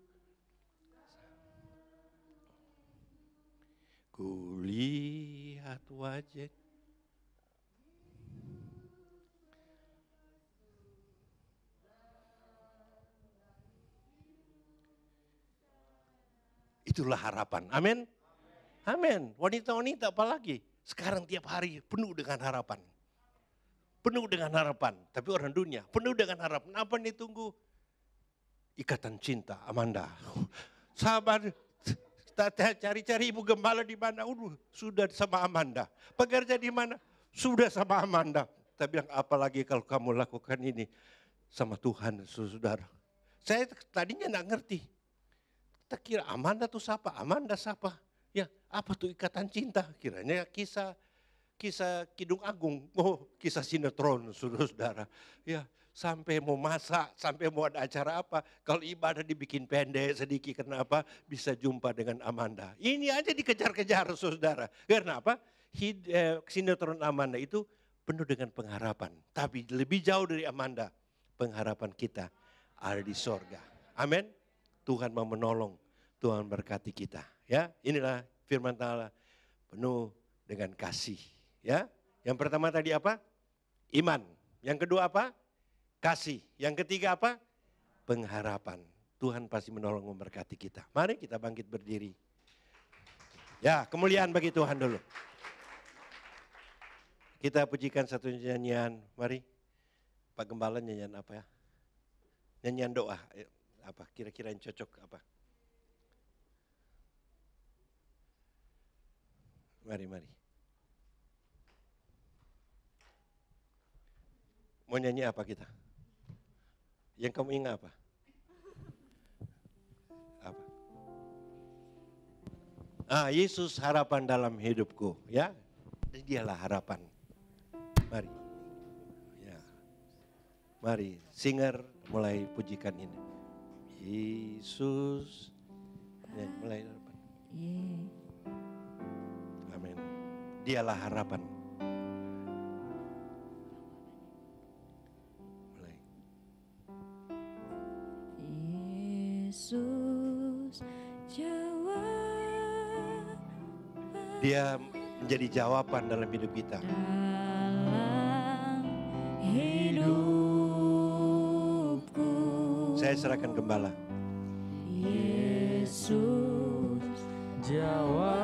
Kulihat wajah. Itulah harapan. Amin. Amin. Wanita-wanita apalagi. Sekarang tiap hari penuh dengan harapan. Penuh dengan harapan. Tapi orang dunia penuh dengan harapan. Apa yang ditunggu? Ikatan cinta, Amanda. Sabar. Cari-cari ibu gembala di mana? Sudah sama Amanda. Pekerja di mana? Sudah sama Amanda. Kita bilang apalagi kalau kamu lakukan ini sama Tuhan, saudara. Saya tadinya enggak ngerti. Kita kira Amanda tuh siapa? Amanda siapa? Ya, apa tuh ikatan cinta? Kiranya kisah Kidung Agung. Kisah sinetron, saudara. Ya, sampai mau masak, sampai mau ada acara apa. Kalau ibadah dibikin pendek sedikit, kenapa? Bisa jumpa dengan Amanda. Ini aja dikejar-kejar, saudara. Karena apa? Sinetron Amanda itu penuh dengan pengharapan. Tapi lebih jauh dari Amanda, pengharapan kita ada di sorga. Amin. Tuhan mau menolong, Tuhan berkati kita. Ya, inilah firman Allah penuh dengan kasih. Ya, yang pertama tadi apa? Iman. Yang kedua apa? Kasih. Yang ketiga apa? Pengharapan. Tuhan pasti menolong memberkati kita. Mari kita bangkit berdiri. Ya, kemuliaan bagi Tuhan dulu. Kita pujikan satu nyanyian. Mari. Pak Gembala nyanyian apa ya? Nyanyian doa. Apa? Kira-kira yang cocok apa? Mari. Mau nyanyi apa kita? Yang kamu ingat apa? Apa? Yesus harapan dalam hidupku, ya. Dialah harapan. Mari. Ya. Mari, singer mulai pujikan ini. Yesus. Ya, mulai harapan. Amin. Dialah harapan. Yesus jawab. Dia menjadi jawaban dalam hidup kita. Dalam hidupku. Saya serahkan gembala. Yesus jawaban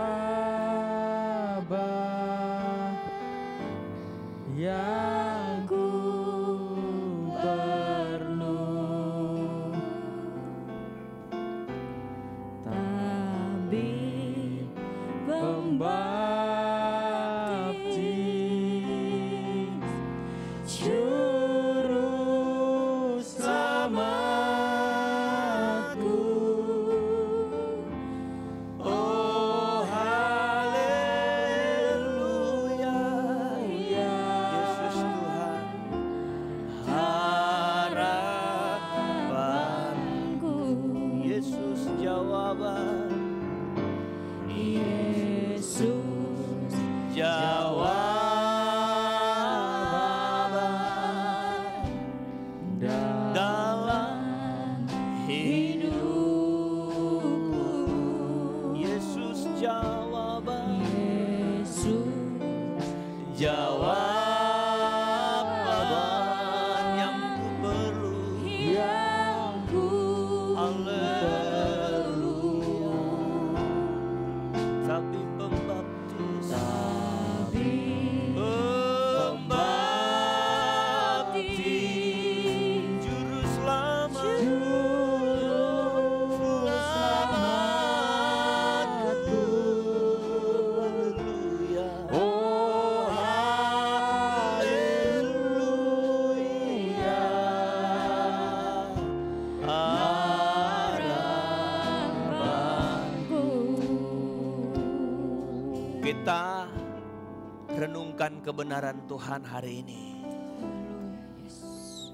kebenaran Tuhan hari ini. Haleluya, Yesus.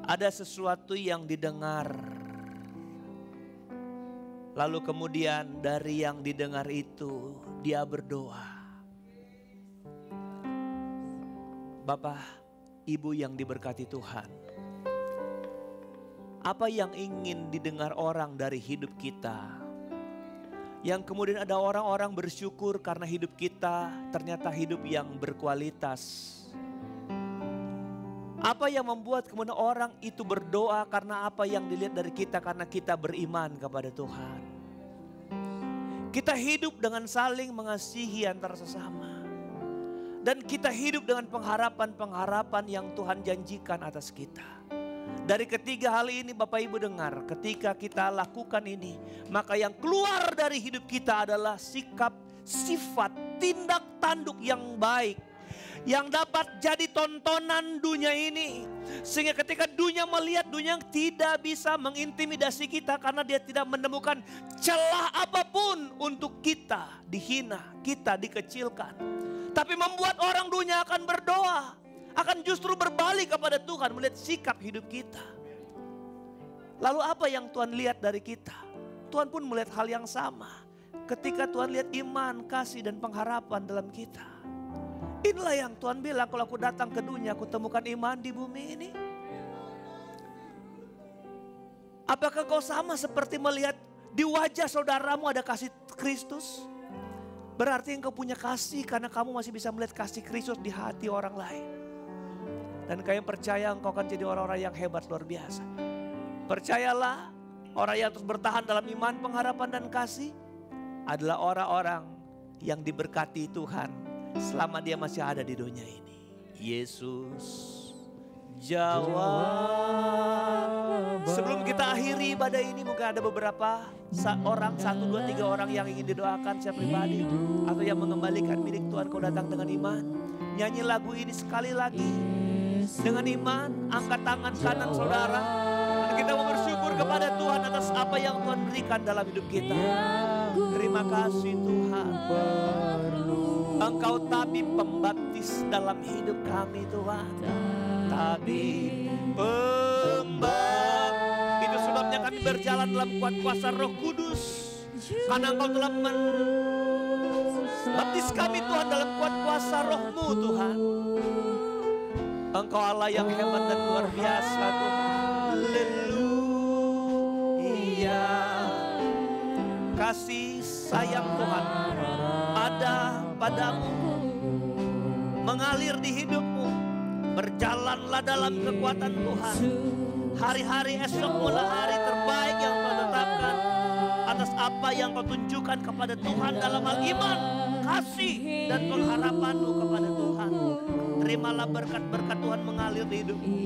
Ada sesuatu yang didengar. Lalu kemudian dari yang didengar itu dia berdoa. Bapak, Ibu yang diberkati Tuhan. Apa yang ingin didengar orang dari hidup kita? Yang kemudian ada orang-orang bersyukur karena hidup kita ternyata hidup yang berkualitas. Apa yang membuat kemudian orang itu berdoa karena apa yang dilihat dari kita karena kita beriman kepada Tuhan. Kita hidup dengan saling mengasihi antar sesama. Dan kita hidup dengan pengharapan-pengharapan yang Tuhan janjikan atas kita. Dari ketiga hal ini Bapak Ibu dengar, ketika kita lakukan ini, maka yang keluar dari hidup kita adalah sikap, sifat, tindak tanduk yang baik. Yang dapat jadi tontonan dunia ini. Sehingga ketika dunia melihat, dunia tidak bisa mengintimidasi kita karena dia tidak menemukan celah apapun untuk kita dihina, kita dikecilkan. Tapi membuat orang dunia akan berdoa. Akan justru berbalik kepada Tuhan melihat sikap hidup kita. Lalu apa yang Tuhan lihat dari kita? Tuhan pun melihat hal yang sama. Ketika Tuhan lihat iman, kasih dan pengharapan dalam kita. Inilah yang Tuhan bilang, kalau aku datang ke dunia aku temukan iman di bumi ini. Apakah kau sama seperti melihat di wajah saudaramu ada kasih Kristus? Berarti engkau punya kasih karena kamu masih bisa melihat kasih Kristus di hati orang lain. Dan kalian percaya engkau akan jadi orang-orang yang hebat luar biasa. Percayalah, orang yang terus bertahan dalam iman, pengharapan dan kasih adalah orang-orang yang diberkati Tuhan selama dia masih ada di dunia ini. Yesus jawab. Sebelum kita akhiri ibadah ini, mungkin ada beberapa orang, 1, 2, 3 orang yang ingin didoakan secara pribadi atau yang mengembalikan milik Tuhan. Kau datang dengan iman, nyanyi lagu ini sekali lagi. Dengan iman, angkat tangan kanan saudara. Dan kita mau bersyukur kepada Tuhan atas apa yang Tuhan berikan dalam hidup kita. Terima kasih Tuhan. Engkau tabib pembaptis dalam hidup kami Tuhan. Tabib pembaptis. Itu sebabnya kami berjalan dalam kuat kuasa Roh Kudus. Karena Engkau telah membaptis kami Tuhan dalam kuat kuasa Roh-Mu Tuhan. Engkau Allah yang hebat dan luar biasa Tuhan. Haleluya. Kasih sayang Tuhan ada padamu, mengalir di hidupmu. Berjalanlah dalam kekuatan Tuhan. Hari-hari esok mulai hari terbaik yang kau tetapkan atas apa yang kau tunjukkan kepada Tuhan dalam hal iman, kasih dan pengharapanmu kepada Tuhan. Terimalah berkat-berkat Tuhan mengalir di hidupmu.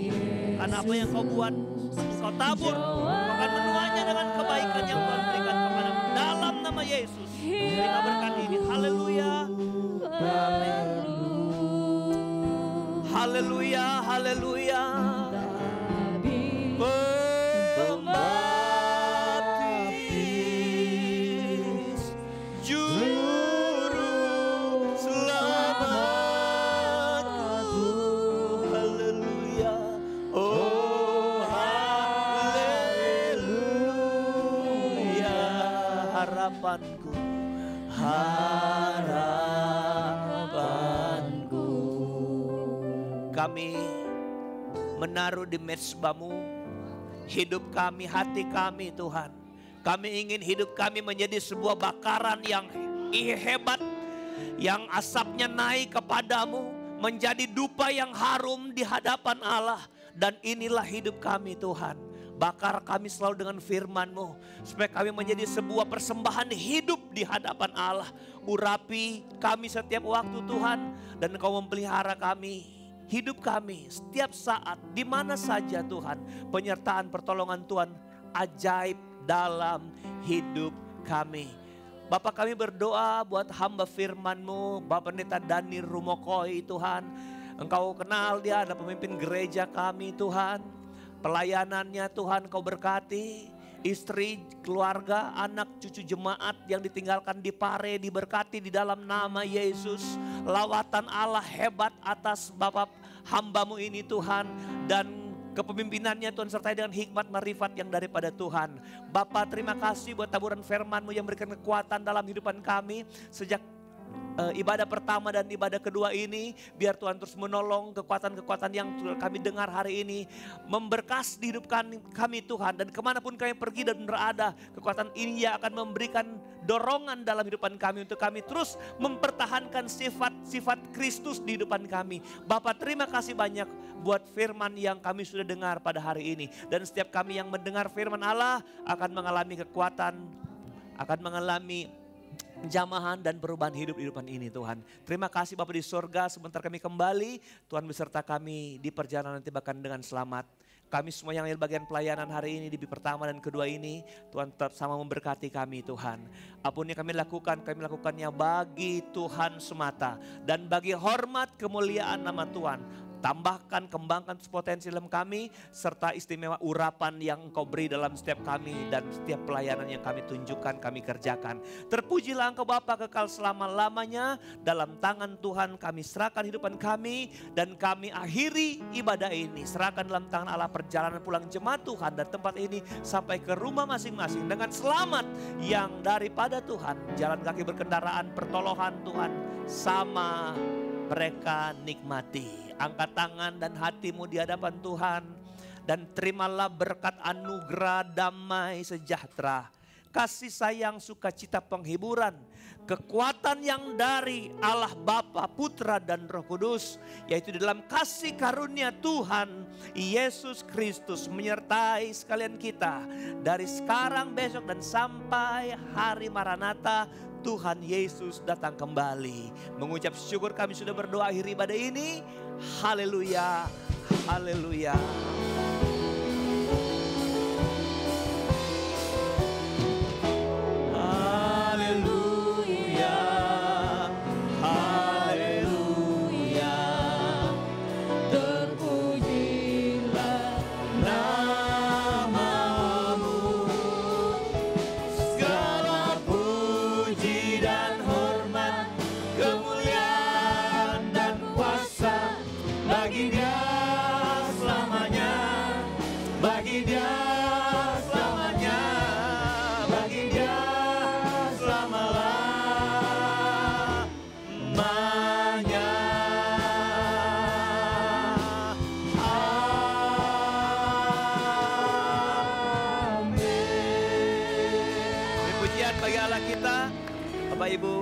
Karena apa yang kau buat, kau tabur, kau akan menuainya dengan kebaikan yang Tuhan berikan kepadamu. Dalam nama Yesus, terima berkat ini. Haleluya. Amin. Haleluya, haleluya. Pembaptis, juru selamatku. Haleluya. Oh haleluya. Harapanku, harapanku. Kami menaruh di mezbamu hidup kami, hati kami Tuhan. Kami ingin hidup kami menjadi sebuah bakaran yang hebat, yang asapnya naik kepadamu, menjadi dupa yang harum di hadapan Allah. Dan inilah hidup kami Tuhan. Bakar kami selalu dengan firman-Mu, supaya kami menjadi sebuah persembahan hidup di hadapan Allah. Urapi kami setiap waktu Tuhan, dan Engkau memelihara kami. Hidup kami setiap saat, di mana saja Tuhan, penyertaan pertolongan Tuhan ajaib dalam hidup kami. Bapak kami berdoa buat hamba firman-Mu, Bapak Pendeta Dani Rumokoi Tuhan. Engkau kenal dia, ada pemimpin gereja kami Tuhan. Pelayanannya Tuhan Kau berkati. istri, keluarga, anak, cucu jemaat yang ditinggalkan di Pare diberkati di dalam nama Yesus. Lawatan Allah hebat atas Bapak hamba-Mu ini Tuhan, dan kepemimpinannya Tuhan sertai dengan hikmat marifat yang daripada Tuhan. Bapa, terima kasih buat taburan firman-Mu yang memberikan kekuatan dalam kehidupan kami sejak ibadah pertama dan ibadah kedua ini. Biar Tuhan terus menolong kekuatan-kekuatan yang kami dengar hari ini, memberkas di hidup kami Tuhan. Dan kemanapun kami pergi dan berada, kekuatan ini yang akan memberikan dorongan dalam kehidupan kami untuk kami terus mempertahankan sifat-sifat Kristus di hidupan kami. Bapak, terima kasih banyak buat firman yang kami sudah dengar pada hari ini. Dan setiap kami yang mendengar firman Allah akan mengalami kekuatan, akan mengalami jamahan dan perubahan hidup di kehidupan ini Tuhan. Terima kasih Bapak di surga, sebentar kami kembali, Tuhan beserta kami di perjalanan nanti bahkan dengan selamat. Kami semua yang ambil bagian pelayanan hari ini di pertama dan kedua ini, Tuhan tetap sama memberkati kami Tuhan. Apapun yang kami lakukannya bagi Tuhan semata. Dan bagi hormat kemuliaan nama Tuhan. Tambahkan, kembangkan potensi dalam kami, serta istimewa urapan yang Engkau beri dalam setiap kami dan setiap pelayanan yang kami tunjukkan, kami kerjakan. Terpujilah Engkau Bapa kekal selama-lamanya. Dalam tangan Tuhan kami serahkan kehidupan kami, dan kami akhiri ibadah ini. Serahkan dalam tangan Allah perjalanan pulang jemaat Tuhan dari tempat ini sampai ke rumah masing-masing dengan selamat yang daripada Tuhan. Jalan kaki berkendaraan, pertolongan Tuhan sama mereka nikmati. Angkat tangan dan hatimu di hadapan Tuhan, dan terimalah berkat anugerah damai sejahtera, kasih sayang, sukacita, penghiburan, kekuatan yang dari Allah Bapa, Putra dan Roh Kudus, yaitu di dalam kasih karunia Tuhan Yesus Kristus menyertai sekalian kita dari sekarang, besok, dan sampai hari Maranatha. Tuhan Yesus datang kembali. Mengucap syukur kami sudah berdoa akhir ibadah ini. Haleluya, haleluya. Haleluya, haleluya. Terpujilah nama-Mu. Segala puji dan hormat, kemuliaan dan kuasa bagi Dia selamanya, bagi Dia selamanya, bagi Dia selama-lamanya. Amin. Pujian bagi Allah kita. Bapak Ibu,